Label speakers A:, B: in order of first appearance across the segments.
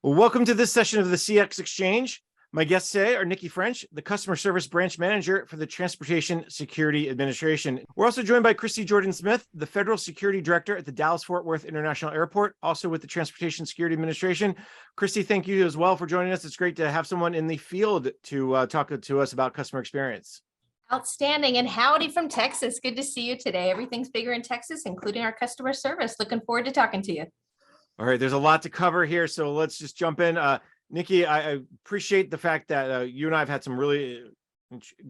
A: Well, welcome to this session of the CX Exchange. My guests today are Niki French, the Customer Service Branch Manager for the Transportation Security Administration. We're also joined by Kriste Jordan-Smith, the Federal Security Director at the Dallas-Fort Worth International Airport, also with the Transportation Security Administration. Kriste, thank you as well for joining us. It's great to have someone in the field to talk to us about customer experience.
B: Outstanding. And howdy from Texas. Good to see you today. Everything's bigger in Texas, including our customer service. Looking forward to talking to you.
A: All right, there's a lot to cover here, so let's just jump in. Niki, I appreciate the fact that you and I have had some really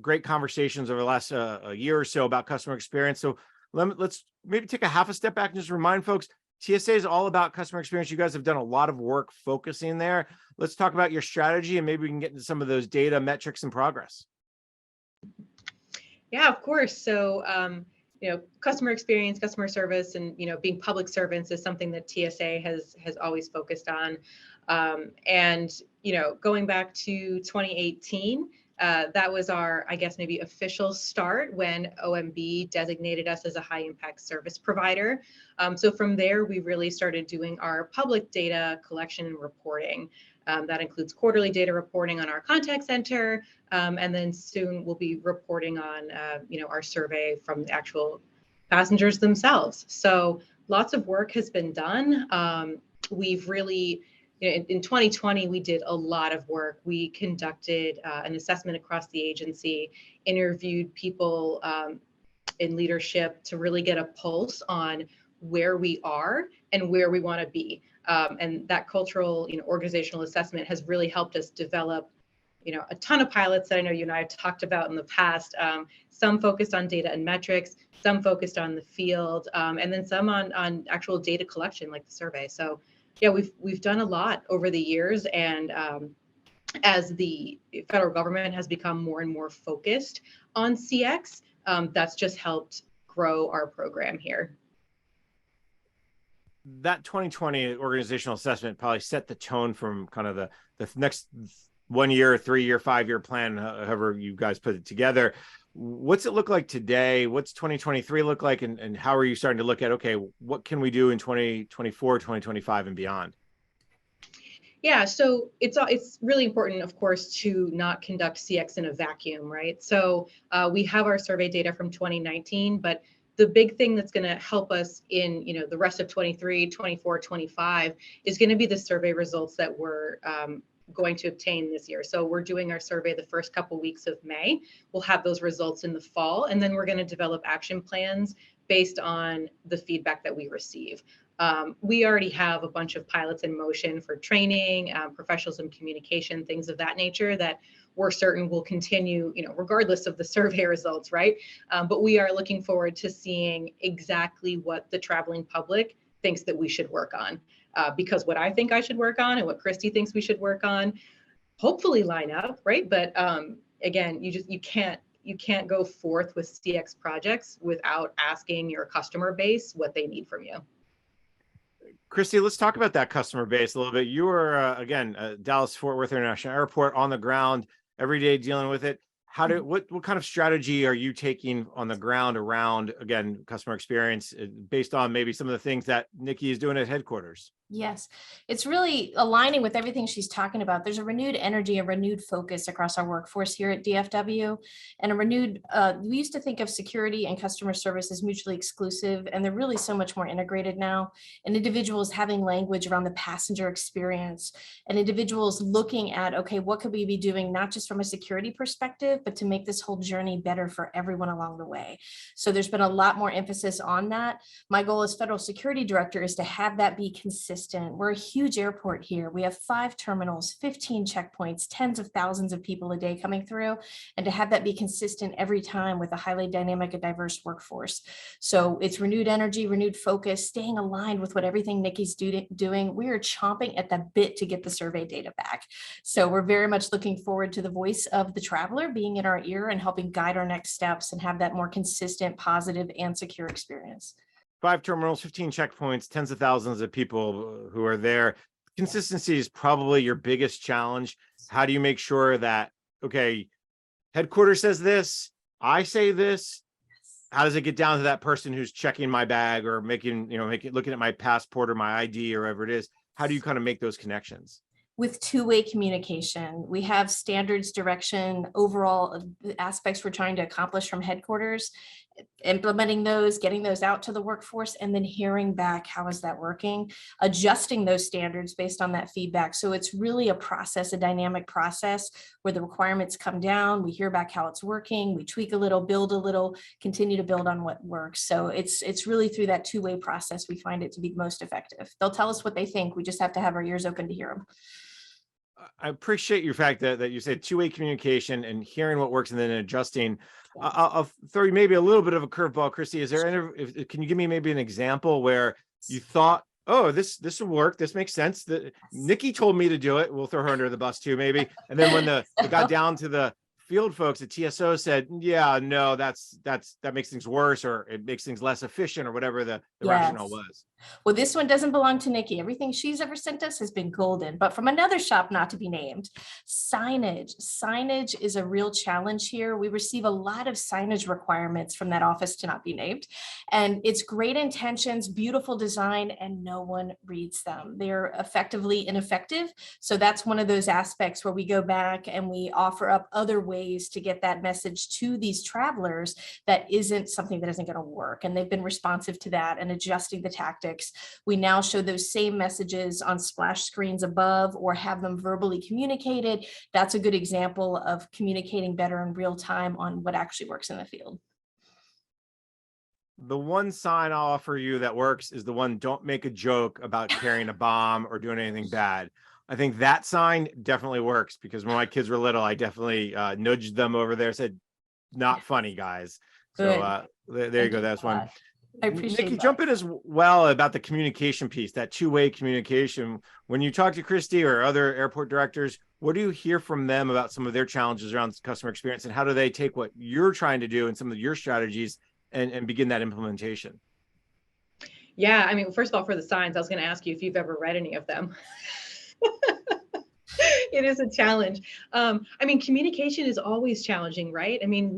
A: great conversations over the last a year or so about customer experience. So let's maybe take a half a step back and just remind folks, TSA is all about customer experience. You guys have done a lot of work focusing there. Let's talk about your strategy, and maybe we can get into some of those data, metrics, and progress.
C: Yeah, of course. So, customer experience, customer service, and, being public servants is something that TSA has always focused on. Going back to 2018, that was our, I guess, maybe official start when OMB designated us as a high impact service provider. So from there, we really started doing our public data collection and reporting. That includes quarterly data reporting on our contact center, and then soon we'll be reporting on, our survey from the actual passengers themselves. So lots of work has been done. We've really, in 2020, we did a lot of work. We conducted an assessment across the agency, interviewed people in leadership to really get a pulse on where we are and where we want to be. And that cultural, organizational assessment has really helped us develop, a ton of pilots that I know you and I have talked about in the past. Some focused on data and metrics, some focused on the field, and then some on actual data collection, like the survey. So, yeah, we've done a lot over the years, and as the federal government has become more and more focused on CX, that's just helped grow our program here.
A: That 2020 organizational assessment probably set the tone from kind of the next 1 year, 3 year, 5 year plan, however you guys put it together. What's it look like today? What's 2023 look like? And how are you starting to look at, okay, what can we do in 2024, 2025 and beyond?
C: Yeah, so it's really important, of course, to not conduct CX in a vacuum, right? So we have our survey data from 2019, but the big thing that's going to help us in, the rest of 23, 24, 25 is going to be the survey results that we're going to obtain this year. So we're doing our survey the first couple weeks of May. We'll have those results in the fall, and then we're going to develop action plans based on the feedback that we receive. We already have a bunch of pilots in motion for training, professionalism, communication, things of that nature that we're certain will continue, regardless of the survey results, right? But we are looking forward to seeing exactly what the traveling public thinks that we should work on. Because what I think I should work on and what Kriste thinks we should work on, hopefully line up, right? But again, you can't go forth with CX projects without asking your customer base what they need from you.
A: Kriste, let's talk about that customer base a little bit. You are, again, Dallas-Fort Worth International Airport, on the ground every day dealing with it. What kind of strategy are you taking on the ground around, again, customer experience based on maybe some of the things that Niki is doing at headquarters?
B: Yes, it's really aligning with everything she's talking about. There's a renewed energy, a renewed focus across our workforce here at DFW, and a renewed, we used to think of security and customer service as mutually exclusive, and they're really so much more integrated now. And individuals having language around the passenger experience, and individuals looking at, okay, what could we be doing, not just from a security perspective, but to make this whole journey better for everyone along the way. So there's been a lot more emphasis on that. My goal as Federal Security Director is to have that be consistent. We're a huge airport here. We have 5 terminals, 15 checkpoints, tens of thousands of people a day coming through, and to have that be consistent every time with a highly dynamic and diverse workforce. So it's renewed energy, renewed focus, staying aligned with what everything Niki's doing. We are chomping at the bit to get the survey data back. So we're very much looking forward to the voice of the traveler being in our ear and helping guide our next steps and have that more consistent, positive, and secure experience.
A: 5 terminals, 15 checkpoints, tens of thousands of people who are there. Consistency is probably your biggest challenge. How do you make sure that, okay, headquarters says this, I say this, how does it get down to that person who's checking my bag or looking at my passport or my ID or whatever it is? How do you kind of make those connections?
B: with two-way communication. We have standards, direction, overall aspects we're trying to accomplish from headquarters, implementing those, getting those out to the workforce, and then hearing back, how is that working? Adjusting those standards based on that feedback. So it's really a process, a dynamic process where the requirements come down, we hear back how it's working, we tweak a little, build a little, continue to build on what works. So it's really through that two-way process we find it to be most effective. They'll tell us what they think. We just have to have our ears open to hear them.
A: I appreciate your fact that you said two-way communication and hearing what works and then adjusting. I'll throw you maybe a little bit of a curveball, Kriste. Is there any, can you give me maybe an example where you thought, oh, this will work, this makes sense, that Niki told me to do it, we'll throw her under the bus too, maybe. And then when it got down to the field folks at TSO said, yeah, no, that makes things worse, or it makes things less efficient, or whatever the rationale was.
B: Well, this one doesn't belong to Niki. Everything she's ever sent us has been golden, but from another shop not to be named. Signage. Signage is a real challenge here. We receive a lot of signage requirements from that office to not be named. And it's great intentions, beautiful design, and no one reads them. They're effectively ineffective. So that's one of those aspects where we go back and we offer up other ways to get that message to these travelers that isn't something that isn't going to work. And they've been responsive to that and adjusting the tactics. We now show those same messages on splash screens above or have them verbally communicated. That's a good example of communicating better in real time on what actually works in the field.
A: The one sign I'll offer you that works is the one, don't make a joke about carrying a bomb or doing anything bad. I think that sign definitely works, because when my kids were little, I definitely nudged them over there, said, not funny, guys. So there you go. That's one.
B: I appreciate
A: Niki,
B: that.
A: jump in as well about the communication piece, that two-way communication. When you talk to Kriste or other airport directors, what do you hear from them about some of their challenges around customer experience, and how do they take what you're trying to do and some of your strategies and begin that implementation?
C: Yeah, I mean, first of all, for the signs, I was going to ask you if you've ever read any of them. It is a challenge. I mean, communication is always challenging, right? I mean,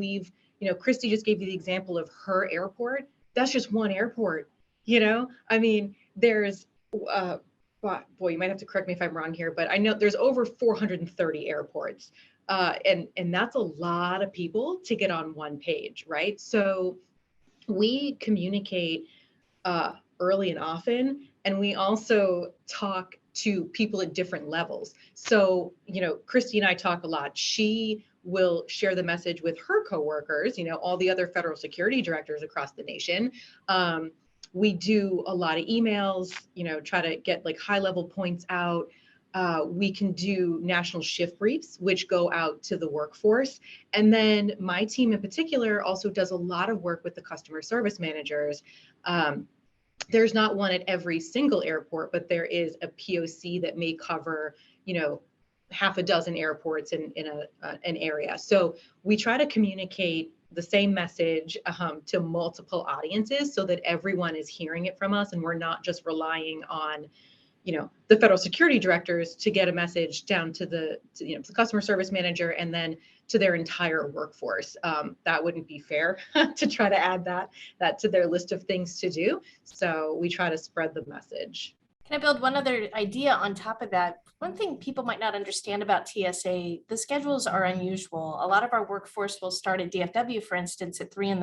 C: Kriste just gave you the example of her airport. That's just one airport, I mean, there's, boy, you might have to correct me if I'm wrong here, but I know there's over 430 airports. And that's a lot of people to get on one page, right? So we communicate early and often, and we also talk to people at different levels. So, Kriste and I talk a lot. She will share the message with her coworkers, all the other federal security directors across the nation. We do a lot of emails, try to get like high level points out. We can do national shift briefs, which go out to the workforce. And then my team in particular also does a lot of work with the customer service managers. There's not one at every single airport, but there is a POC that may cover, half a dozen airports in an area. So we try to communicate the same message to multiple audiences so that everyone is hearing it from us, and we're not just relying on, the federal security directors to get a message down to the customer service manager and then to their entire workforce. That wouldn't be fair to try to add that to their list of things to do. So we try to spread the message.
B: Can I build one other idea on top of that? One thing people might not understand about TSA, the schedules are unusual. A lot of our workforce will start at DFW, for instance, at 3 a.m,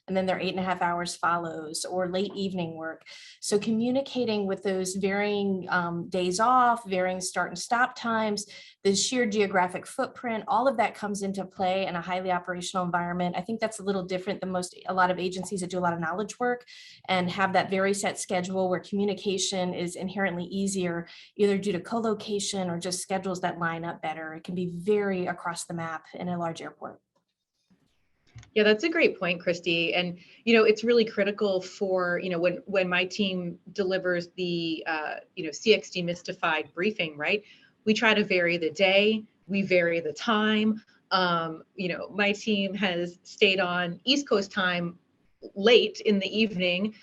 B: and then their 8.5 hours follows, or late evening work. So communicating with those varying days off, varying start and stop times, the sheer geographic footprint, all of that comes into play in a highly operational environment. I think that's a little different than a lot of agencies that do a lot of knowledge work and have that very set schedule where communication is inherently easier, either due to co-location or just schedules that line up better. It can be very across the map in a large airport.
C: Yeah, that's a great point, Kriste. And, it's really critical for, when my team delivers the, CX Demystified briefing, right? We try to vary the day, we vary the time. My team has stayed on East Coast time late in the evening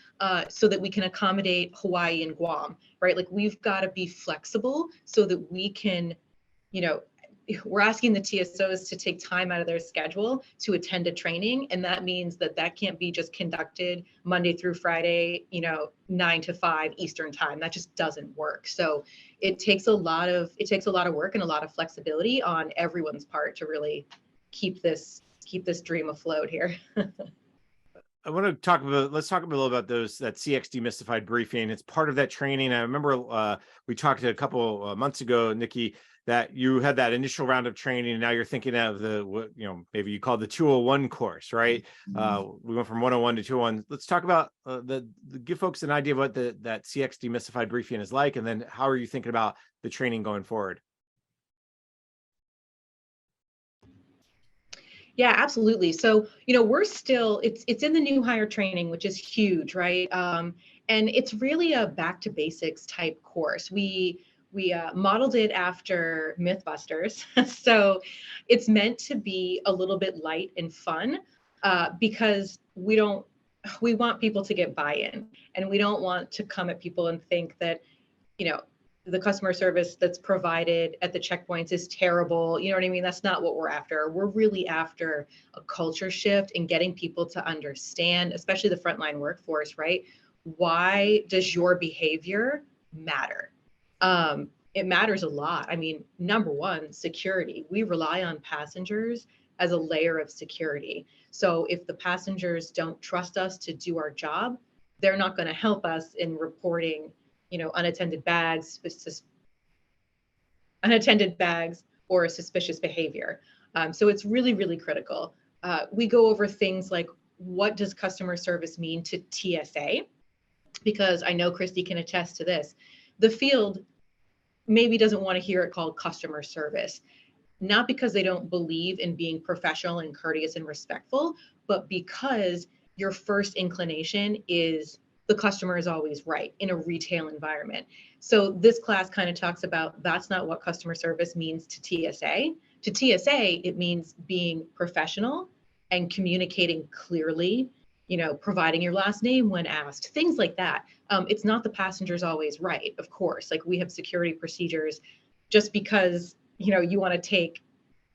C: so that we can accommodate Hawaii and Guam, right? Like, we've got to be flexible so that we can, we're asking the TSOs to take time out of their schedule to attend a training. And that means that that can't be just conducted Monday through Friday, 9 to 5 Eastern time. That just doesn't work. So it takes a lot of work and a lot of flexibility on everyone's part to really keep this dream afloat here.
A: I want to let's talk a little about that CX demystified briefing. It's part of that training. I remember we talked a couple months ago, Niki, that you had that initial round of training, and now you're thinking of maybe you called the 201 course, right? We went from 101 to 201. Let's talk about give folks an idea of what that CX demystified briefing is like, and then how are you thinking about the training going forward?
C: Yeah, absolutely. So, we're still, it's in the new hire training, which is huge, right? And it's really a back to basics type course. We modeled it after Mythbusters. So it's meant to be a little bit light and fun because we want people to get buy-in, and we don't want to come at people and think that, the customer service that's provided at the checkpoints is terrible. You know what I mean? That's not what we're after. We're really after a culture shift and getting people to understand, especially the frontline workforce, right? Why does your behavior matter? It matters a lot. I mean, number one, security. We rely on passengers as a layer of security. So if the passengers don't trust us to do our job, they're not going to help us in reporting unattended bags or suspicious behavior. So it's really, really critical. We go over things like, what does customer service mean to TSA? Because I know Kriste can attest to this. The field maybe doesn't want to hear it called customer service, not because they don't believe in being professional and courteous and respectful, but because your first inclination is the customer is always right in a retail environment. So this class kind of talks about that's not what customer service means to TSA. To TSA, it means being professional and communicating clearly, providing your last name when asked, things like that. It's not the passenger's always right, of course. Like, we have security procedures. Just because, you want to take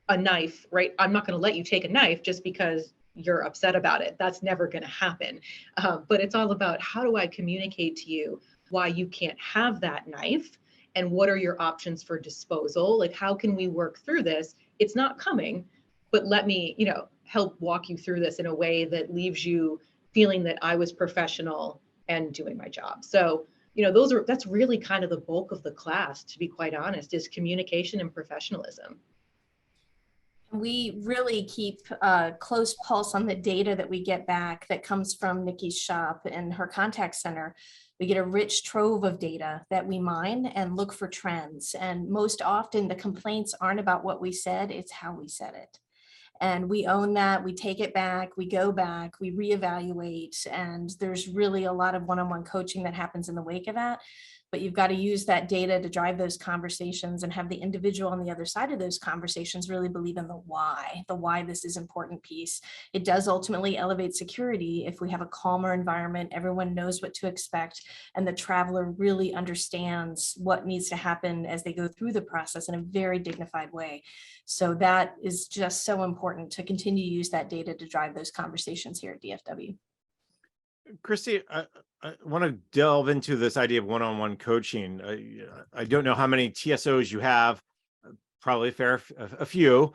C: a knife, right? I'm not going to let you take a knife just because you're upset about it. That's never going to happen. But it's all about, how do I communicate to you why you can't have that knife, and what are your options for disposal? Like, how can we work through this? It's not coming, but let me, help walk you through this in a way that leaves you feeling that I was professional and doing my job. So, that's really kind of the bulk of the class, to be quite honest, is communication and professionalism.
B: We really keep a close pulse on the data that we get back that comes from Niki's shop and her contact center. We get a rich trove of data that we mine and look for trends. And most often the complaints aren't about what we said, it's how we said it. And we own that, we take it back, we go back, we reevaluate, and there's really a lot of one-on-one coaching that happens in the wake of that. But you've got to use that data to drive those conversations and have the individual on the other side of those conversations really believe in the why this is important piece. It does ultimately elevate security if we have a calmer environment, everyone knows what to expect, and the traveler really understands what needs to happen as they go through the process in a very dignified way. So that is just so important to continue to use that data to drive those conversations here at DFW.
A: Kriste, I want to delve into this idea of one-on-one coaching. I don't know how many TSOs you have, probably a few.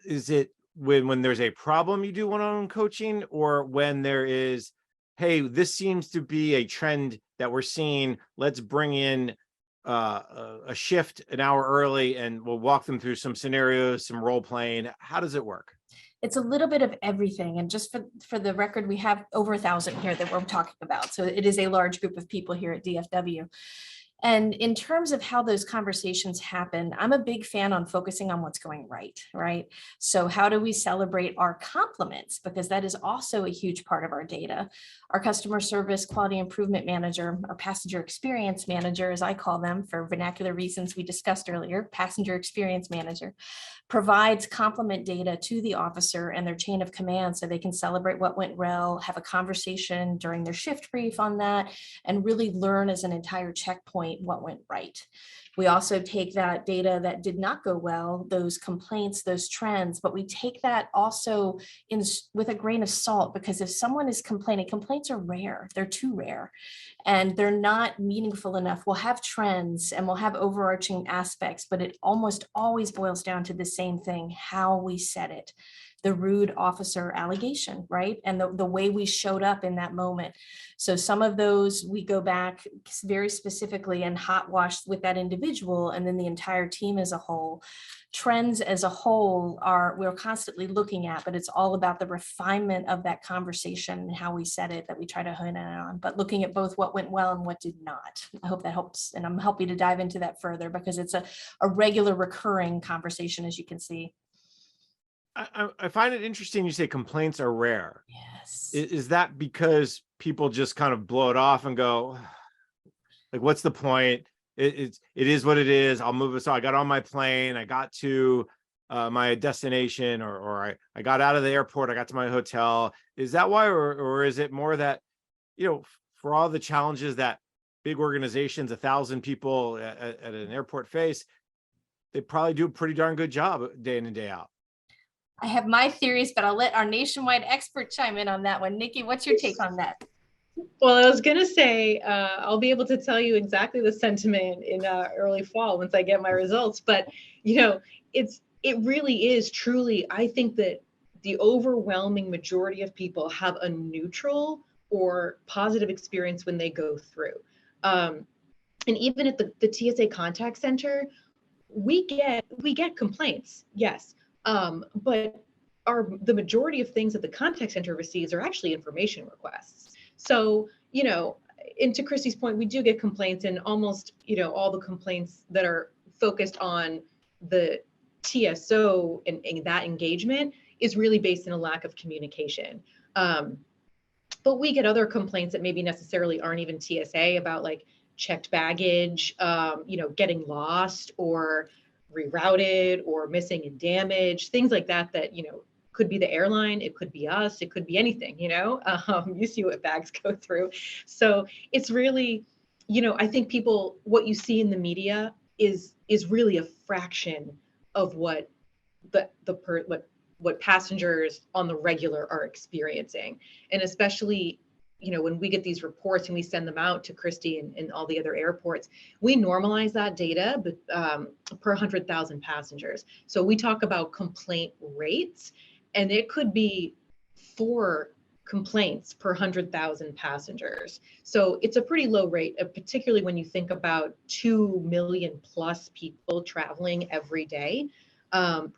A: Is it when there's a problem you do one-on-one coaching, or when there is, hey, this seems to be a trend that we're seeing, let's bring in a shift an hour early and we'll walk them through some scenarios, some role playing? How does it work?
B: It's a little bit of everything. And just for the record, we have over 1,000 here that we're talking about. So it is a large group of people here at DFW. And in terms of how those conversations happen, I'm a big fan on focusing on what's going right? So how do we celebrate our compliments? Because that is also a huge part of our data. Our customer service quality improvement manager, our passenger experience manager, as I call them for vernacular reasons we discussed earlier, passenger experience manager, provides compliment data to the officer and their chain of command so they can celebrate what went well, have a conversation during their shift brief on that, and really learn as an entire checkpoint what went right. We also take that data that did not go well, those complaints, those trends, but we take that also with a grain of salt, because if someone is complaining, complaints are rare, they're too rare, and they're not meaningful enough. We'll have trends and we'll have overarching aspects, but it almost always boils down to the same thing: how we said it. The rude officer allegation, right? And the way we showed up in that moment. So some of those we go back very specifically and hot wash with that individual and then the entire team as a whole. Trends as a whole we're constantly looking at, but it's all about the refinement of that conversation and how we said it that we try to hone in on, but looking at both what went well and what did not. I hope that helps. And I'm happy to dive into that further because it's a regular recurring conversation, as you can see.
A: I find it interesting you say complaints are rare.
B: Yes.
A: Is that because people just kind of blow it off and go, like, what's the point? It is what it is. I'll move it. So I got on my plane. I got to my destination, or I got out of the airport. I got to my hotel. Is that why, or is it more that, for all the challenges that big organizations, 1,000 people at an airport face, they probably do a pretty darn good job day in and day out?
B: I have my theories, but I'll let our nationwide expert chime in on that one. Niki, what's your take on that?
C: Well, I was going to say, I'll be able to tell you exactly the sentiment in early fall once I get my results. But, it really is truly, I think that the overwhelming majority of people have a neutral or positive experience when they go through. And even at the TSA contact center, we get complaints, yes. But the majority of things that the contact center receives are actually information requests. So, and to Kriste's point, we do get complaints, and almost, all the complaints that are focused on the TSO and that engagement is really based on a lack of communication. But we get other complaints that maybe necessarily aren't even TSA about, like, checked baggage, getting lost or rerouted or missing and damaged, things like that, could be the airline, it could be us, it could be anything, you see what bags go through. So it's really, I think what you see in the media is really a fraction of what what passengers on the regular are experiencing. And especially, when we get these reports and we send them out to Kriste and all the other airports, we normalize that data per 100,000 passengers. So we talk about complaint rates, and it could be 4 complaints per 100,000 passengers. So it's a pretty low rate, particularly when you think about 2 million plus people traveling every day.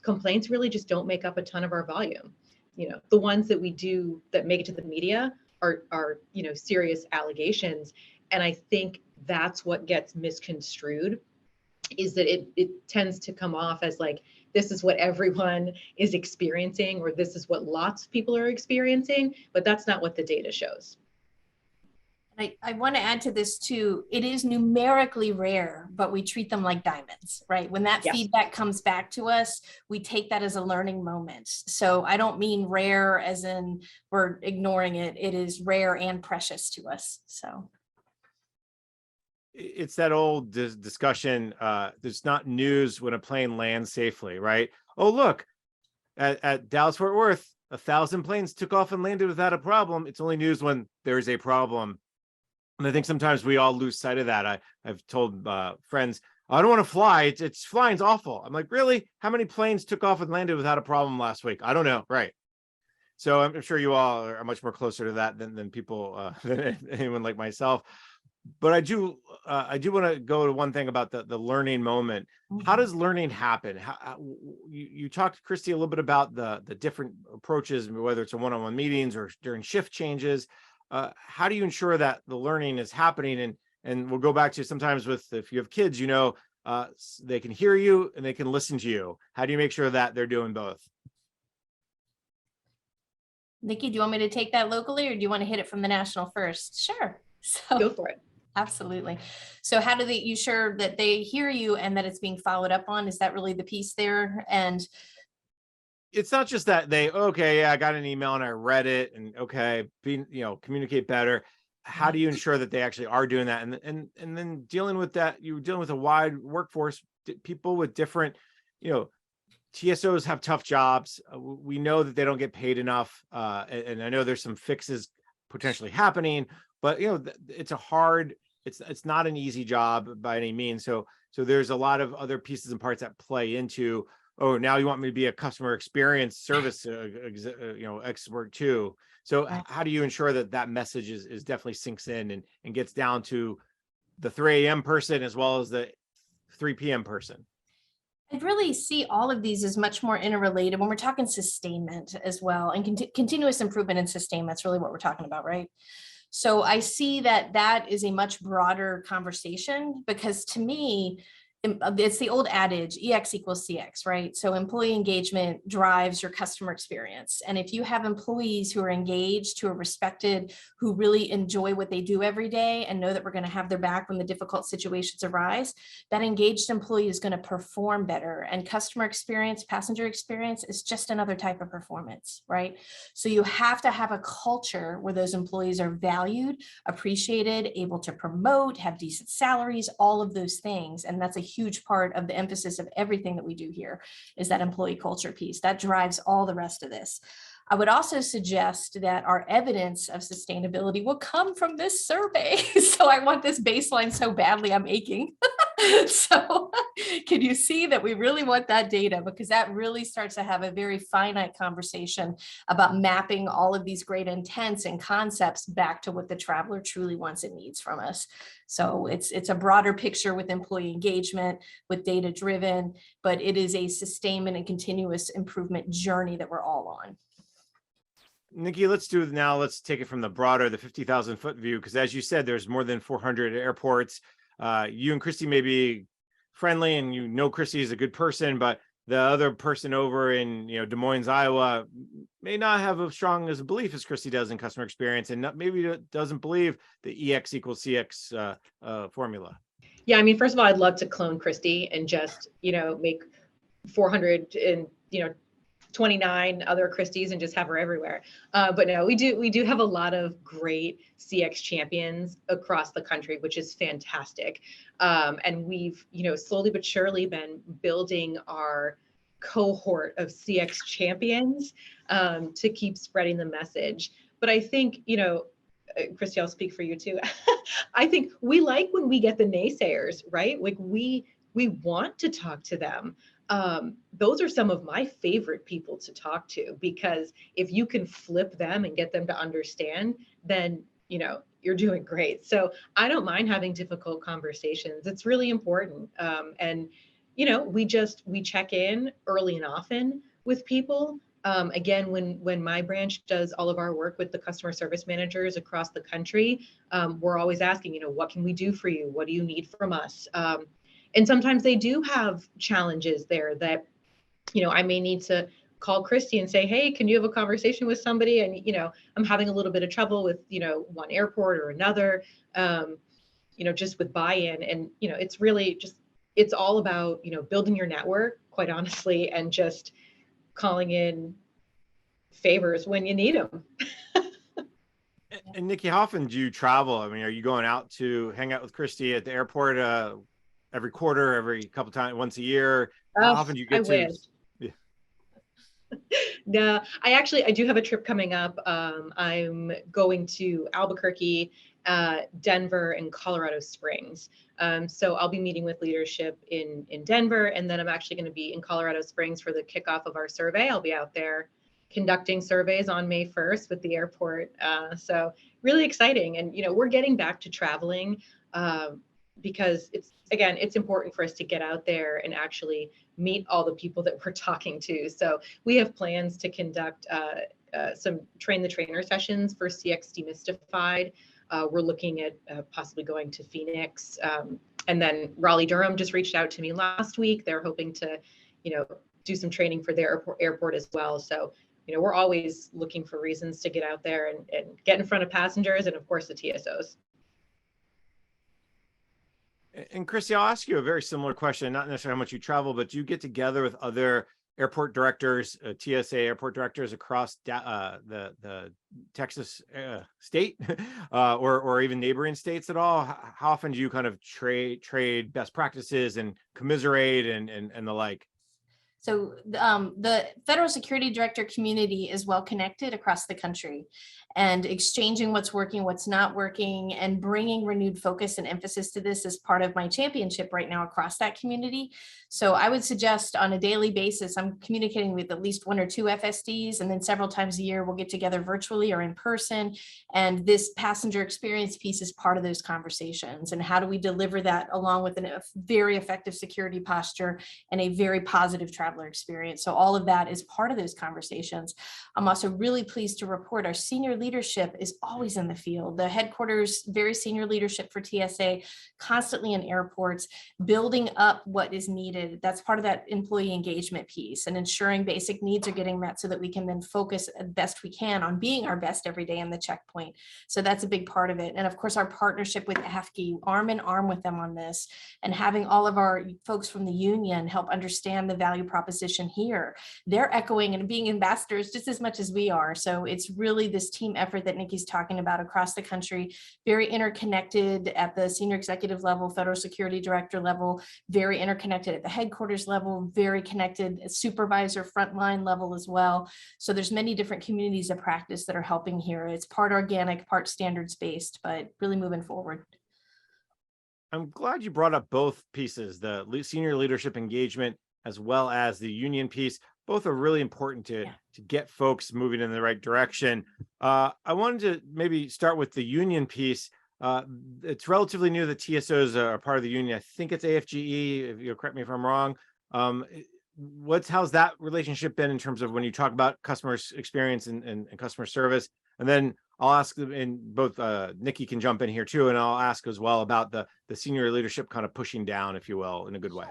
C: Complaints really just don't make up a ton of our volume. The ones that we do that make it to the media are serious allegations. And I think that's what gets misconstrued, is that it tends to come off as like, this is what everyone is experiencing, or this is what lots of people are experiencing, but that's not what the data shows.
B: I want to add to this too. It is numerically rare, but we treat them like diamonds, right? When that
C: Yes.
B: feedback comes back to us, we take that as a learning moment. So I don't mean rare as in we're ignoring it. It is rare and precious to us. So
A: It's that old discussion. There's not news when a plane lands safely, right? Oh, look, at Dallas Fort Worth, 1,000 planes took off and landed without a problem. It's only news when there is a problem. And I think sometimes we all lose sight of that. I've told friends, I don't want to fly. It's flying's awful. I'm like, really? How many planes took off and landed without a problem last week? I don't know. Right. So I'm sure you all are much more closer to that than people, than anyone like myself. But I do want to go to one thing about the learning moment.
B: mm-hmm.
A: How does learning happen? You talked to Kriste a little bit about the different approaches, whether it's in one-on-one meetings or during shift changes. How do you ensure that the learning is happening? And we'll go back to sometimes if you have kids, they can hear you and they can listen to you. How do you make sure that they're doing both?
B: Niki, do you want me to take that locally, or do you want to hit it from the national first? Sure. So
C: go for it.
B: Absolutely. So how do you ensure that they hear you and that it's being followed up on? Is that really the piece there? And
A: it's not just that I got an email and I read it and communicate better. how do you ensure that they actually are doing that? And then dealing with that, you're dealing with a wide workforce, people with different, TSOs have tough jobs. We know that they don't get paid enough. And I know there's some fixes potentially happening, but it's not an easy job by any means. So there's a lot of other pieces and parts that play into, oh, now you want me to be a customer experience service, expert too. So how do you ensure that message is definitely sinks in and gets down to the 3 a.m. person as well as the 3 p.m. person?
B: I really see all of these as much more interrelated when we're talking sustainment as well, and continuous improvement and sustainment. That's really what we're talking about, right? So I see that is a much broader conversation, because to me, it's the old adage, EX equals CX, right? So employee engagement drives your customer experience. And if you have employees who are engaged, who are respected, who really enjoy what they do every day and know that we're going to have their back when the difficult situations arise, that engaged employee is going to perform better. And customer experience, passenger experience is just another type of performance, right? So you have to have a culture where those employees are valued, appreciated, able to promote, have decent salaries, all of those things. And that's a huge part of the emphasis of everything that we do here, is that employee culture piece that drives all the rest of this. I would also suggest that our evidence of sustainability will come from this survey. So I want this baseline so badly, I'm aching. So can you see that we really want that data? Because that really starts to have a very finite conversation about mapping all of these great intents and concepts back to what the traveler truly wants and needs from us. So it's a broader picture with employee engagement, with data driven, but it is a sustainment and continuous improvement journey that we're all on.
A: Niki, let's take it from the 50,000 foot view, because as you said, there's more than 400 airports. You and Kriste may be friendly, and Kriste is a good person, but the other person over in Des Moines, Iowa, may not have as strong as a belief as Kriste does in customer experience, and maybe doesn't believe the EX equals CX formula.
C: Yeah, I mean, first of all, I'd love to clone Kriste and just make 400 and 29 other Kristes and just have her everywhere. But no, we do have a lot of great CX champions across the country, which is fantastic. And we've, slowly but surely been building our cohort of CX champions to keep spreading the message. But I think, Kriste, I'll speak for you too. I think we like when we get the naysayers, right? Like we want to talk to them. Those are some of my favorite people to talk to, because if you can flip them and get them to understand, then, you're doing great. So I don't mind having difficult conversations. It's really important. And, we check in early and often with people. Again, when my branch does all of our work with the customer service managers across the country, we're always asking, what can we do for you? What do you need from us? And sometimes they do have challenges there that, I may need to call Kriste and say, hey, can you have a conversation with somebody? And, I'm having a little bit of trouble with, one airport or another, just with buy-in. And, it's really it's all about, building your network, quite honestly, and just calling in favors when you need them.
A: And Niki, how often do you travel? I mean, are you going out to hang out with Kriste at the airport every quarter, every couple times, once a year? How often do you get to?
C: Wish. Yeah. No, I do have a trip coming up. I'm going to Albuquerque, Denver, and Colorado Springs. So I'll be meeting with leadership in Denver, and then I'm actually going to be in Colorado Springs for the kickoff of our survey. I'll be out there conducting surveys on May 1st with the airport. So really exciting. And, we're getting back to traveling because it's important for us to get out there and actually meet all the people that we're talking to. So we have plans to conduct some train the trainer sessions for CX Demystified. We're looking at possibly going to Phoenix. And then Raleigh Durham just reached out to me last week. They're hoping to, do some training for their airport as well. So, we're always looking for reasons to get out there and get in front of passengers and, of course, the TSOs.
A: And Kriste, I'll ask you a very similar question, not necessarily how much you travel, but do you get together with other airport directors, TSA airport directors across the Texas state, or even neighboring states at all? How often do you kind of trade best practices and commiserate and the like?
B: So the federal security director community is well connected across the country, and exchanging what's working, what's not working, and bringing renewed focus and emphasis to this is part of my championship right now across that community. So I would suggest on a daily basis, I'm communicating with at least one or two FSDs, and then several times a year we'll get together virtually or in person. And this passenger experience piece is part of those conversations. And how do we deliver that along with a very effective security posture and a very positive traveler experience? So all of that is part of those conversations. I'm also really pleased to report our senior leadership is always in the field. The headquarters, very senior leadership for TSA, constantly in airports, building up what is needed. That's part of that employee engagement piece, and ensuring basic needs are getting met so that we can then focus as best we can on being our best every day in the checkpoint. So that's a big part of it. And of course, our partnership with AFSCME, arm in arm with them on this, and having all of our folks from the union help understand the value proposition here. They're echoing and being ambassadors just as much as we are. So it's really this team effort that Niki's talking about across the country, very interconnected at the senior executive level, federal security director level, very interconnected at the headquarters level, very connected at supervisor frontline level as well. So there's many different communities of practice that are helping here. It's part organic, part standards based, but really moving forward.
A: I'm glad you brought up both pieces, the senior leadership engagement as well as the union piece. Both are really important to get folks moving in the right direction. I wanted to maybe start with the union piece. It's relatively new that TSOs are part of the union. I think it's AFGE, if you'll correct me if I'm wrong. How's that relationship been in terms of when you talk about customer experience and customer service? And then I'll ask, and both Niki can jump in here too, and I'll ask as well about the senior leadership kind of pushing down, if you will, in a good way.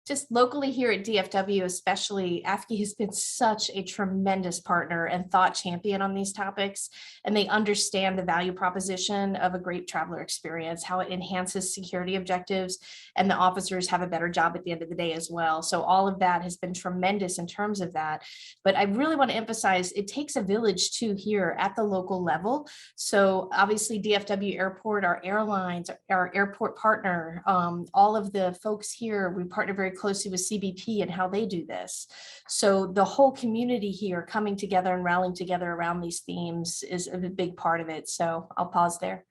B: Just locally here at DFW, especially, AFSCME has been such a tremendous partner and thought champion on these topics, and they understand the value proposition of a great traveler experience, how it enhances security objectives, and the officers have a better job at the end of the day as well. So all of that has been tremendous in terms of that. But I really want to emphasize it takes a village too here at the local level. So obviously DFW Airport, our airlines, our airport partner, all of the folks here, we partner very closely with CBP and how they do this. So the whole community here coming together and rallying together around these themes is a big part of it. So I'll pause there.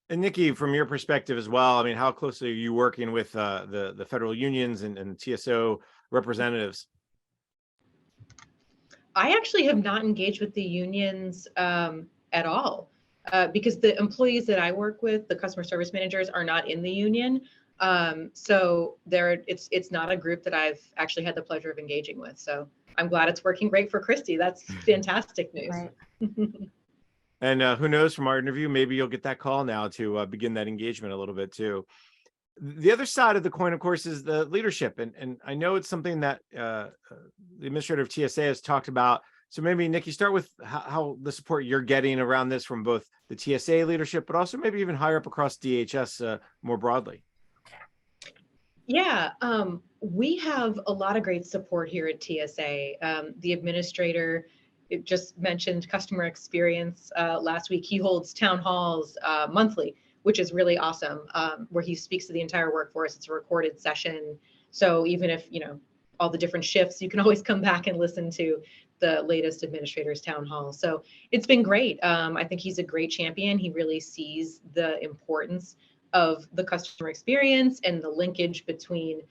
A: And Niki, from your perspective as well, I mean, how closely are you working with the federal unions and TSO representatives?
C: I actually have not engaged with the unions at all because the employees that I work with, the customer service managers, are not in the union. So it's not a group that I've actually had the pleasure of engaging with. So I'm glad it's working great for Kriste. That's fantastic news.
B: Right.
A: And who knows, from our interview, maybe you'll get that call now to begin that engagement a little bit too. The other side of the coin, of course, is the leadership. And I know it's something that the administrator of TSA has talked about. So maybe, Niki, start with how the support you're getting around this from both the TSA leadership, but also maybe even higher up across DHS more broadly.
C: Yeah, we have a lot of great support here at TSA. The administrator, it just mentioned customer experience last week. He holds town halls monthly, which is really awesome, where he speaks to the entire workforce. It's a recorded session. So even if, all the different shifts, you can always come back and listen to the latest administrator's town hall. So it's been great. I think he's a great champion. He really sees the importance of the customer experience and the linkage between,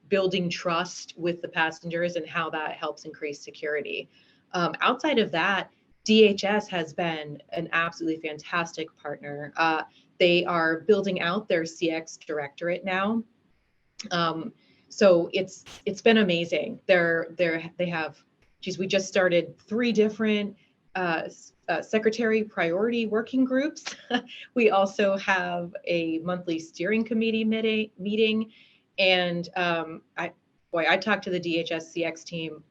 C: building trust with the passengers and how that helps increase security. Outside of that, DHS has been an absolutely fantastic partner. They are building out their CX directorate now. So it's been amazing. They have, we just started 3 different secretary priority working groups. We also have a monthly steering committee meeting. And I talk to the DHS CX team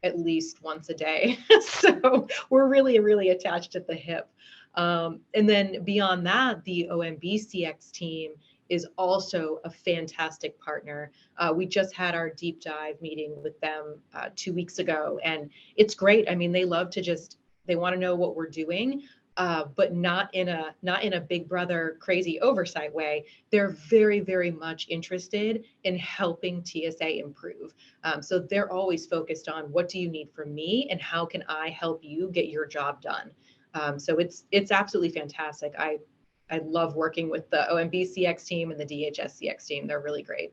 C: at least once a day. So we're really, really attached at the hip. And then beyond that, the OMB CX team is also a fantastic partner. We just had our deep dive meeting with them 2 weeks ago, and it's great. I mean, they love to they want to know what we're doing, but not in a big brother crazy oversight way. They're very, very much interested in helping TSA improve. So they're always focused on, what do you need from me and how can I help you get your job done? So it's absolutely fantastic. I love working with the OMB CX team and the DHS CX team. They're really great.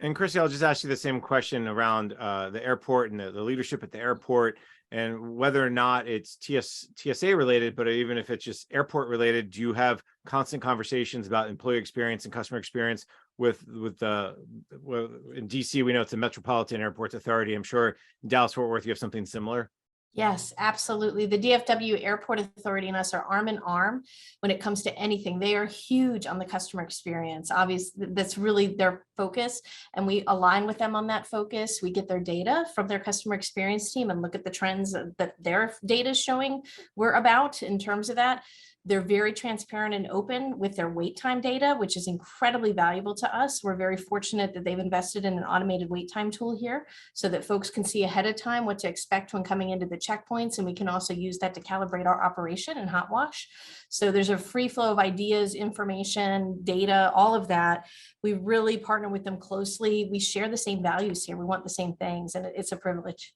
A: And Kriste, I'll just ask you the same question around the airport and the leadership at the airport, and whether or not it's TSA related, but even if it's just airport related, do you have constant conversations about employee experience and customer experience with well, in DC, we know it's the Metropolitan Airports Authority. I'm sure in Dallas Fort Worth, you have something similar.
B: Yes, absolutely. The DFW Airport Authority and us are arm in arm when it comes to anything. They are huge on the customer experience. Obviously, that's really their focus, and we align with them on that focus. We get their data from their customer experience team and look at the trends that their data is showing we're about in terms of that. They're very transparent and open with their wait time data, which is incredibly valuable to us. We're very fortunate that they've invested in an automated wait time tool here so that folks can see ahead of time what to expect when coming into the checkpoints. And we can also use that to calibrate our operation and hot wash. So there's a free flow of ideas, information, data, all of that. We really partner with them closely. We share the same values here. We want the same things, and it's a privilege.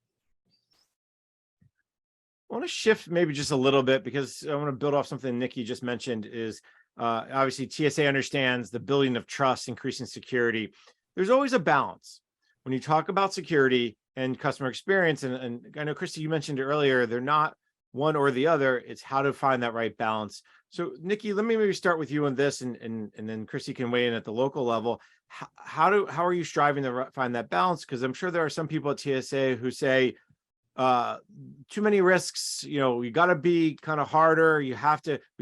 A: I want to shift maybe just a little bit, because I want to build off something Niki just mentioned. Is obviously TSA understands the building of trust, increasing security. There's always a balance when you talk about security and customer experience. And I know, Kriste, you mentioned it earlier, they're not one or the other. It's how to find that right balance. So Niki, let me maybe start with you on this, and then Kriste can weigh in at the local level. How are you striving to find that balance? Because I'm sure there are some people at TSA who say, too many risks, you got to be kind of harder. We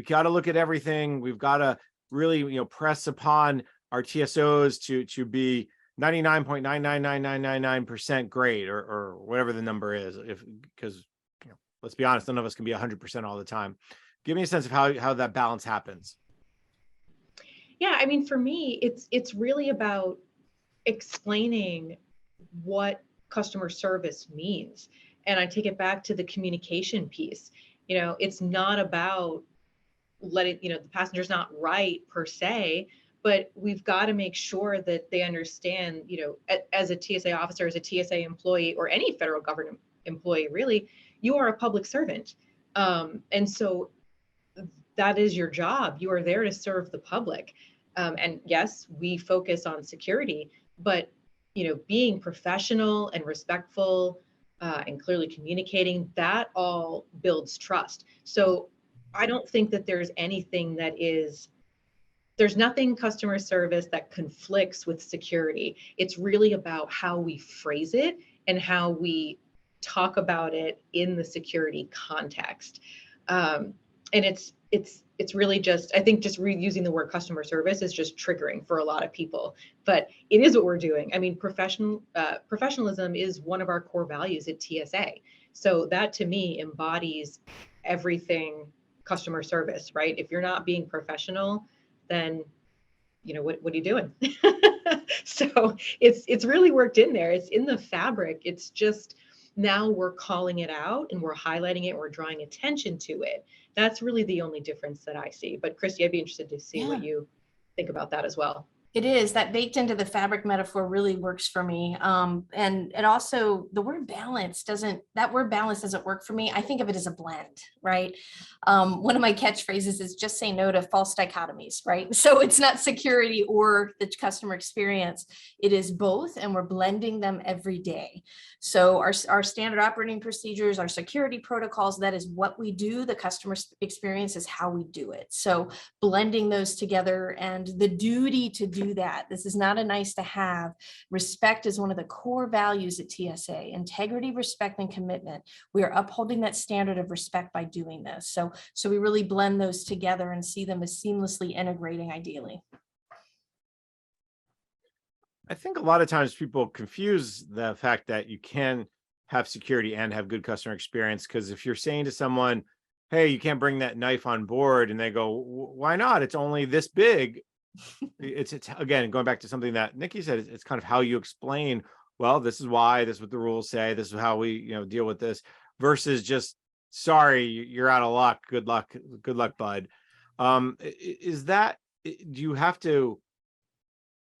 A: got to look at everything. We've got to really, press upon our TSOs to be 99.999999% great, or whatever the number is. Because let's be honest, none of us can be 100% all the time. Give me a sense of how that balance happens.
C: Yeah, I mean, for me, it's really about explaining what customer service means. And I take it back to the communication piece. It's not about letting, the passenger's not right per se, but we've got to make sure that they understand, as a TSA officer, as a TSA employee, or any federal government employee, really, you are a public servant. And so that is your job. You are there to serve the public. And yes, we focus on security, but, being professional and respectful, and clearly communicating, that all builds trust. So I don't think that there's nothing customer service that conflicts with security. It's really about how we phrase it and how we talk about it in the security context. And it's really just, I think just reusing the word customer service is just triggering for a lot of people, but it is what we're doing. I mean, professionalism is one of our core values at TSA. So that to me embodies everything customer service, right? If you're not being professional, then what are you doing? So it's really worked in there. It's in the fabric. It's just, now we're calling it out and we're highlighting it. We're drawing attention to it. That's really the only difference that I see. But Kriste, I'd be interested to see what you think about that as well.
B: It is that baked into the fabric metaphor really works for me. And it also, the word balance doesn't work for me. I think of it as a blend, right? One of my catchphrases is just say no to false dichotomies, right? So it's not security or the customer experience. It is both, and we're blending them every day. So our standard operating procedures, our security protocols, that is what we do. The customer experience is how we do it. So blending those together, and the duty to do that. This is not a nice to have. Respect is one of the core values at TSA. Integrity, respect, and commitment. We are upholding that standard of respect by doing this. So we really blend those together and see them as seamlessly integrating, ideally.
A: I think a lot of times people confuse the fact that you can have security and have good customer experience, because if you're saying to someone, hey, you can't bring that knife on board. And they go, why not? It's only this big. It's again, going back to something that Niki said, it's kind of how you explain, well, this is why, this is what the rules say, this is how we, deal with this, versus just, sorry, you're out of luck. Good luck, bud. Is that, do you have to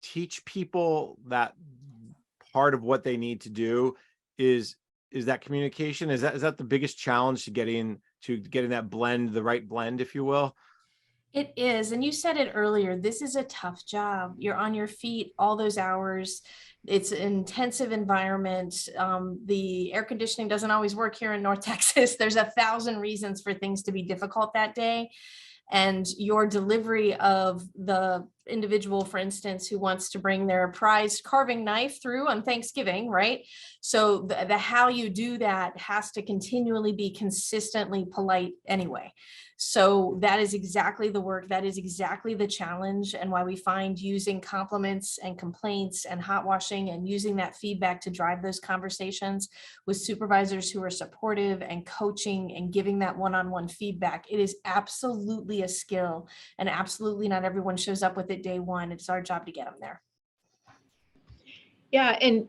A: teach people that part of what they need to do is that communication? Is that the biggest challenge to getting that blend, the right blend, if you will?
B: It is. And you said it earlier, this is a tough job. You're on your feet all those hours. It's an intensive environment. The air conditioning doesn't always work here in North Texas. There's 1,000 reasons for things to be difficult that day. And your delivery of the individual, for instance, who wants to bring their prized carving knife through on Thanksgiving, right? So the how you do that has to continually be consistently polite anyway. So that is exactly the work. That is exactly the challenge, and why we find using compliments and complaints and hot washing and using that feedback to drive those conversations with supervisors who are supportive and coaching and giving that one-on-one feedback. It is absolutely a skill, and absolutely not everyone shows up with it day one. It's our job to get them there.
C: Yeah. And,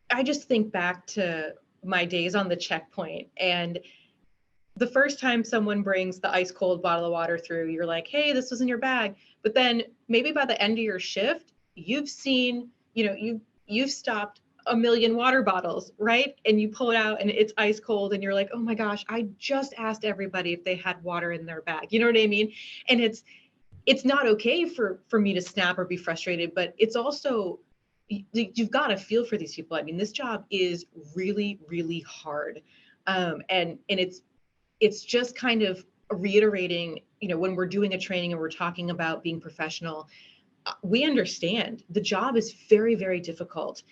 C: I just think back to my days on the checkpoint, and the first time someone brings the ice cold bottle of water through, you're like, hey, this was in your bag. But then maybe by the end of your shift, you've seen, you've stopped a million water bottles, right? And you pull it out and it's ice cold and you're like, oh my gosh, I just asked everybody if they had water in their bag. You know what I mean? And it's not okay for me to snap or be frustrated, but it's also, you've got to feel for these people. I mean, this job is really, really hard. And it's just kind of reiterating, when we're doing a training and we're talking about being professional, we understand the job is very, very difficult.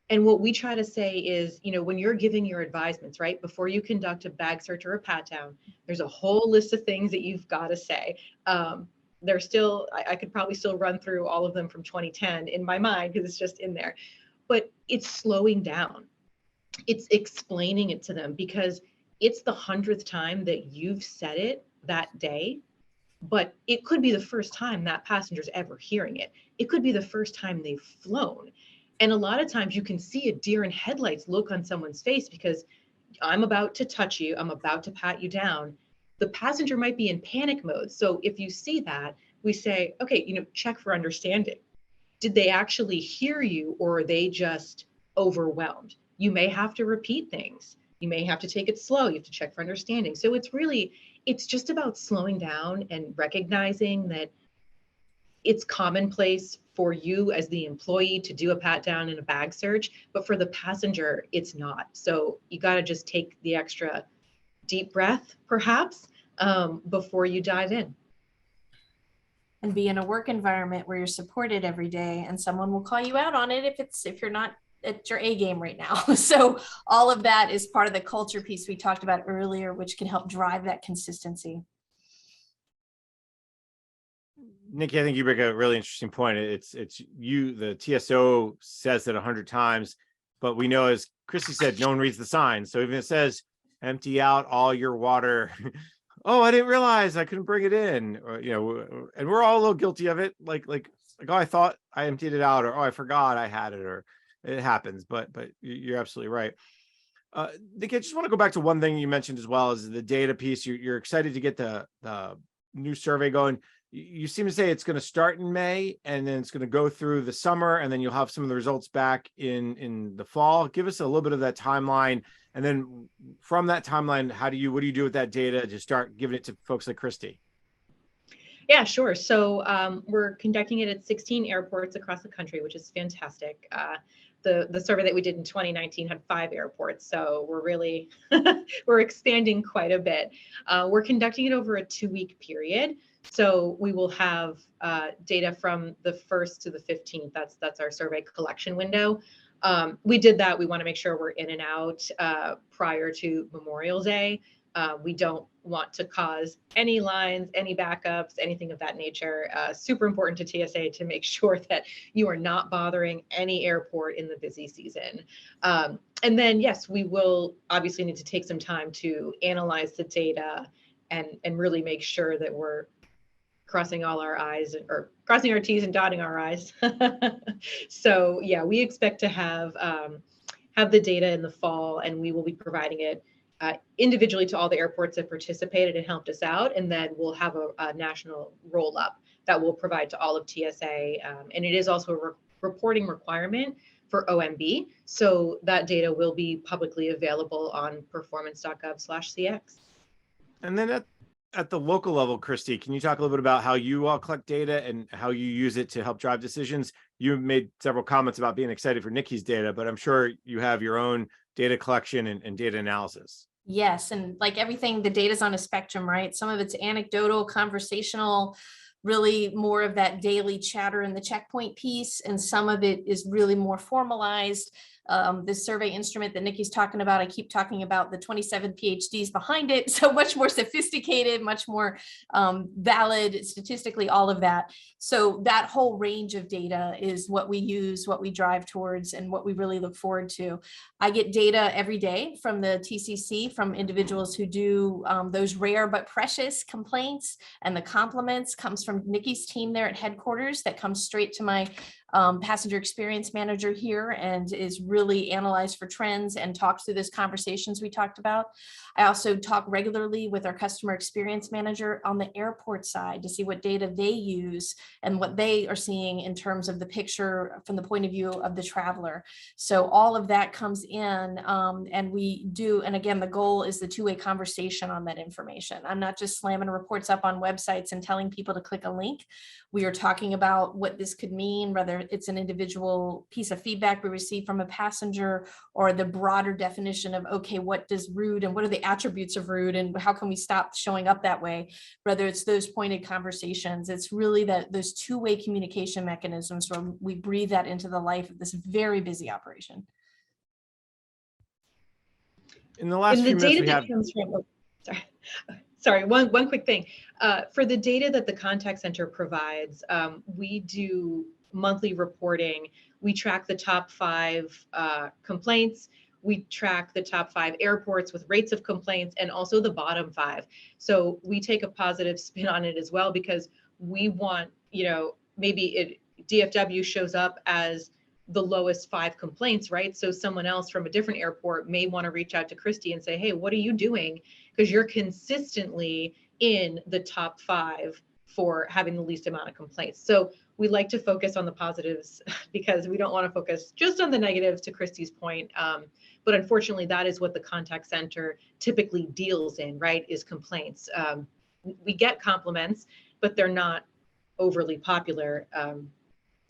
C: And what we try to say is, when you're giving your advisements, right, before you conduct a bag search or a pat down, there's a whole list of things that you've got to say. There's still, I could probably still run through all of them from 2010 in my mind because it's just in there, but it's slowing down. It's explaining it to them because it's the 100th time that you've said it that day, but it could be the first time that passenger's ever hearing it. It could be the first time they've flown. And a lot of times you can see a deer in headlights look on someone's face because I'm about to touch you, I'm about to pat you down. The passenger might be in panic mode. So if you see that, we say, okay, check for understanding. Did they actually hear you, or are they just overwhelmed? You may have to repeat things. You may have to take it slow. You have to check for understanding. So it's just about slowing down and recognizing that it's commonplace for you as the employee to do a pat down and a bag search, but for the passenger, it's not. So you got to just take the extra deep breath, perhaps, before you dive in.
B: And be in a work environment where you're supported every day, and someone will call you out on it if you're not at your A game right now. So all of that is part of the culture piece we talked about earlier, which can help drive that consistency.
A: Niki, I think you bring a really interesting point. It's you, the TSO says it 100 times, but we know, as Kriste said, no one reads the signs. So even it says, empty out all your water. Oh, I didn't realize I couldn't bring it in, or, and we're all a little guilty of it. Like, oh, I thought I emptied it out, or, oh, I forgot I had it, or it happens, but you're absolutely right. Niki, I just want to go back to one thing you mentioned as well, as the data piece. You're excited to get the new survey going. You seem to say it's going to start in May, and then it's going to go through the summer, and then you'll have some of the results back in the fall. Give us a little bit of that timeline, and then from that timeline, what do you do with that data to start giving it to folks like Kriste?
C: Yeah, sure. So we're conducting it at 16 airports across the country, which is fantastic. The survey that we did in 2019 had 5 airports, so we're really we're expanding quite a bit. We're conducting it over a 2-week period, so we will have data from the 1st to the 15th. That's our survey collection window. We did that. We want to make sure we're in and out prior to Memorial Day. We don't want to cause any lines, any backups, anything of that nature. Super important to TSA to make sure that you are not bothering any airport in the busy season. And then, yes, we will obviously need to take some time to analyze the data and really make sure that we're crossing all our I's or crossing our T's and dotting our I's. So yeah, we expect to have the data in the fall, and we will be providing it individually to all the airports that participated and helped us out. And then we'll have a national roll up that we'll provide to all of TSA. And it is also a reporting requirement for OMB. So that data will be publicly available on performance.gov/CX.
A: And then at the local level, Kriste, can you talk a little bit about how you all collect data and how you use it to help drive decisions? You made several comments about being excited for Niki's data, but I'm sure you have your own data collection and data analysis.
B: Yes, and like everything, the data's on a spectrum, right? Some of it's anecdotal, conversational, really more of that daily chatter in the checkpoint piece, and some of it is really more formalized. This survey instrument that Niki's talking about, I keep talking about the 27 PhDs behind it, so much more sophisticated, much more valid statistically, all of that. So that whole range of data is what we use, what we drive towards, and what we really look forward to. I get data every day from the TCC, from individuals who do those rare but precious complaints, and the compliments comes from Niki's team there at headquarters that comes straight to my passenger experience manager here and is really analyzed for trends and talks through those conversations we talked about. I also talk regularly with our customer experience manager on the airport side to see what data they use and what they are seeing in terms of the picture from the point of view of the traveler. So all of that comes in and we do, and again, the goal is the two-way conversation on that information. I'm not just slamming reports up on websites and telling people to click a link. We are talking about what this could mean, whether it's an individual piece of feedback we receive from a passenger or the broader definition of, okay, what does rude and what are the attributes of rude and how can we stop showing up that way? Whether it's those pointed conversations, it's really that those two-way communication mechanisms where we breathe that into the life of this very busy operation.
A: In the last few minutes we have,
C: comes from, sorry, one quick thing. For the data that the contact center provides, we do monthly reporting. We track the top 5 complaints. We track the top 5 airports with rates of complaints and also the bottom 5. So we take a positive spin on it as well, because we want, maybe DFW shows up as the lowest 5 complaints, right? So someone else from a different airport may want to reach out to Kriste and say, hey, what are you doing? Because you're consistently in the top 5 for having the least amount of complaints. So we like to focus on the positives because we don't want to focus just on the negatives, to Kriste's point. But unfortunately, that is what the contact center typically deals in, right? Is complaints. We get compliments, but they're not overly popular.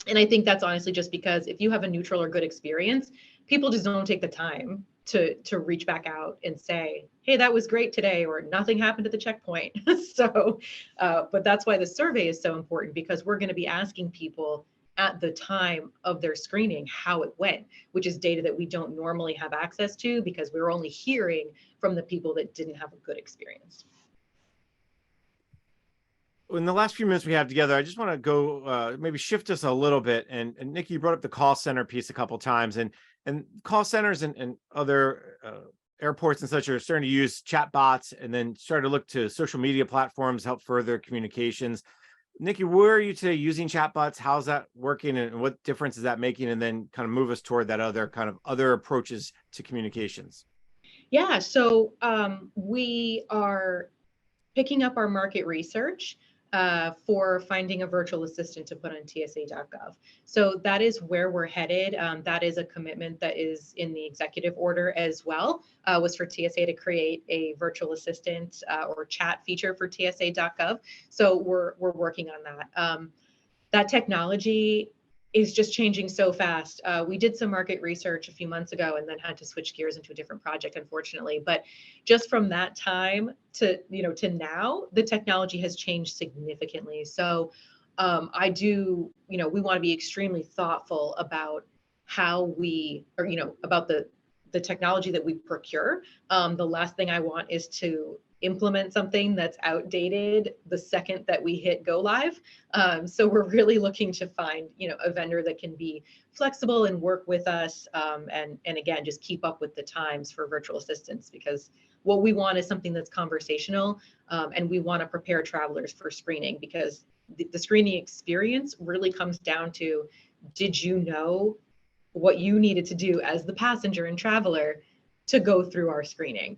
C: And I think that's honestly just because if you have a neutral or good experience, people just don't take the time to reach back out and say, hey, that was great today, or nothing happened at the checkpoint. So, but that's why the survey is so important, because we're going to be asking people at the time of their screening how it went, which is data that we don't normally have access to because we're only hearing from the people that didn't have a good experience.
A: In the last few minutes we have together, I just want to go maybe shift us a little bit. And Niki, you brought up the call center piece a couple of times, and call centers and other airports and such are starting to use chat bots and then start to look to social media platforms to help further communications. Niki, where are you today using chatbots? How's that working, and what difference is that making? And then kind of move us toward that other approaches to communications.
C: Yeah, so we are picking up our market research for finding a virtual assistant to put on TSA.gov. So that is where we're headed. That is a commitment that is in the executive order as well, was for TSA to create a virtual assistant or chat feature for TSA.gov. So we're working on that. That technology is just changing so fast. We did some market research a few months ago and then had to switch gears into a different project, unfortunately. But just from that time to now, the technology has changed significantly. So we want to be extremely thoughtful about how about the technology that we procure. The last thing I want is to implement something that's outdated the second that we hit go live. So we're really looking to find, a vendor that can be flexible and work with us, and again, just keep up with the times for virtual assistants, because what we want is something that's conversational, and we want to prepare travelers for screening, because the screening experience really comes down to, did you know what you needed to do as the passenger and traveler to go through our screening?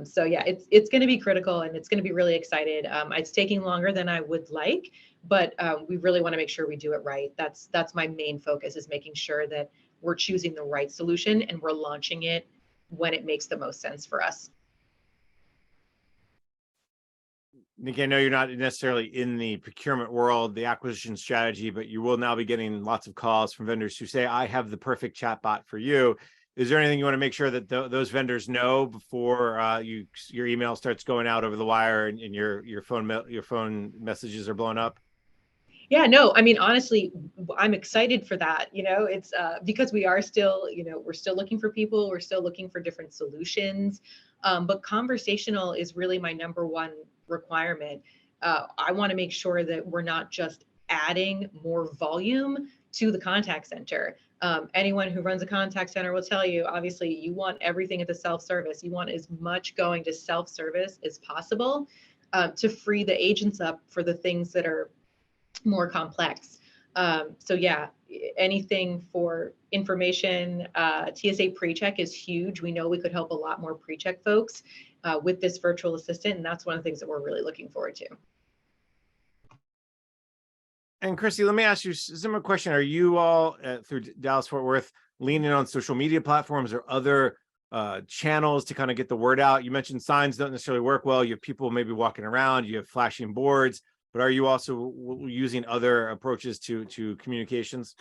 C: So yeah, it's going to be critical, and it's going to be really excited. It's taking longer than I would like, but we really want to make sure we do it right. That's my main focus, is making sure that we're choosing the right solution and we're launching it when it makes the most sense for us.
A: Niki, I know you're not necessarily in the procurement world, the acquisition strategy, but you will now be getting lots of calls from vendors who say, I have the perfect chatbot for you. Is there anything you want to make sure that those vendors know before your email starts going out over the wire and your phone messages are blown up?
C: Yeah, no, I mean, honestly, I'm excited for that. It's because we are still, we're still looking for people. We're still looking for different solutions. But conversational is really my number one requirement. I want to make sure that we're not just adding more volume to the contact center. Anyone who runs a contact center will tell you, obviously, you want everything at the self-service. You want as much going to self-service as possible, to free the agents up for the things that are more complex. So yeah, anything for information, TSA PreCheck is huge. We know we could help a lot more PreCheck folks with this virtual assistant, and that's one of the things that we're really looking forward to.
A: And Kriste, let me ask you a similar question. Are you all through Dallas Fort Worth leaning on social media platforms or other channels to kind of get the word out? You mentioned signs don't necessarily work well. You have people maybe walking around, you have flashing boards, but are you also using other approaches to communications?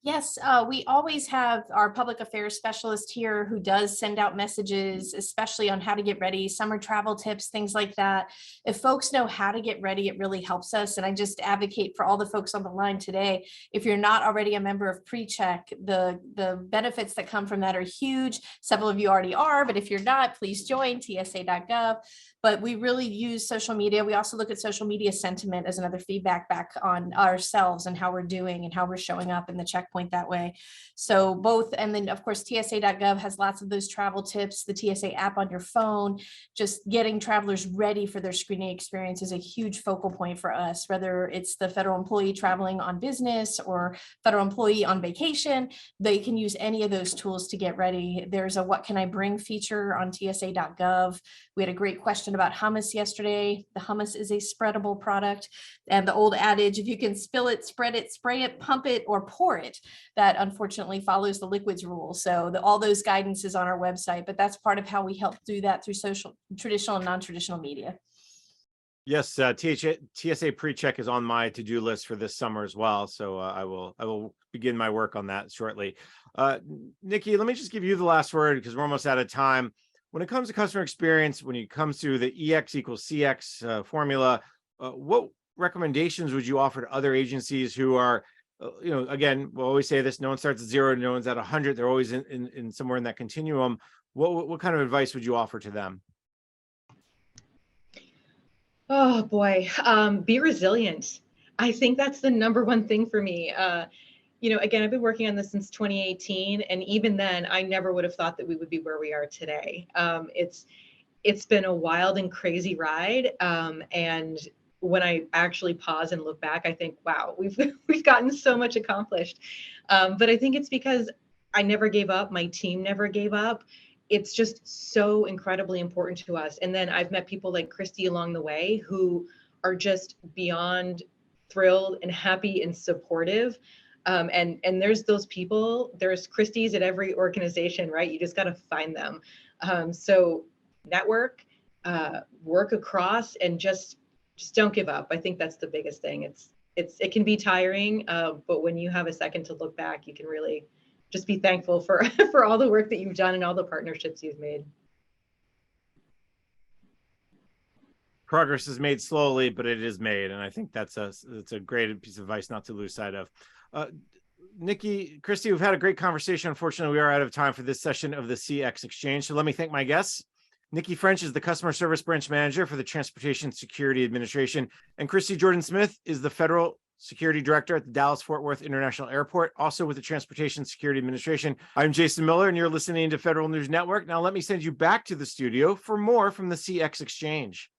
B: Yes, we always have our public affairs specialist here who does send out messages, especially on how to get ready, summer travel tips, things like that. If folks know how to get ready, it really helps us. And I just advocate for all the folks on the line today. If you're not already a member of PreCheck, the benefits that come from that are huge. Several of you already are, but if you're not, please join tsa.gov. But we really use social media. We also look at social media sentiment as another feedback back on ourselves and how we're doing and how we're showing up in the checkpoint that way. So both, and then of course, tsa.gov has lots of those travel tips, the TSA app on your phone. Just getting travelers ready for their screening experience is a huge focal point for us, whether it's the federal employee traveling on business or federal employee on vacation. They can use any of those tools to get ready. There's a what can I bring feature on tsa.gov. We had a great question about hummus yesterday. The hummus is a spreadable product, and the old adage, if you can spill it, spread it, spray it, pump it, or pour it, that unfortunately follows the liquids rule. So all those guidance is on our website, but that's part of how we help do that through social, traditional and non-traditional media.
A: Yes, TSA PreCheck is on my to-do list for this summer as well. So I will begin my work on that shortly. Niki, let me just give you the last word because we're almost out of time. When it comes to customer experience, when it comes to the EX equals CX formula, what recommendations would you offer to other agencies who are, again, we'll always say this, no one starts at 0, no one's at 100. They're always in somewhere in that continuum. What kind of advice would you offer to them?
C: Oh boy, be resilient. I think that's the number one thing for me. Again, I've been working on this since 2018, and even then, I never would have thought that we would be where we are today. It's been a wild and crazy ride, and when I actually pause and look back, I think, wow, we've gotten so much accomplished. But I think it's because I never gave up. My team never gave up. It's just so incredibly important to us. And then I've met people like Kriste along the way who are just beyond thrilled and happy and supportive. And there's those people, there's Kristes at every organization, right? You just got to find them. So network, work across, and just don't give up. I think that's the biggest thing. It can be tiring, but when you have a second to look back, you can really just be thankful for all the work that you've done and all the partnerships you've made.
A: Progress is made slowly, but it is made. And I think that's a great piece of advice not to lose sight of. Niki, Kriste, we've had a great conversation. Unfortunately, we are out of time for this session of the CX Exchange. So let me thank my guests. Niki French is the Customer Service Branch Manager for the Transportation Security Administration. And Kriste Jordan-Smith is the Federal Security Director at the Dallas-Fort Worth International Airport, also with the Transportation Security Administration. I'm Jason Miller, and you're listening to Federal News Network. Now let me send you back to the studio for more from the CX Exchange.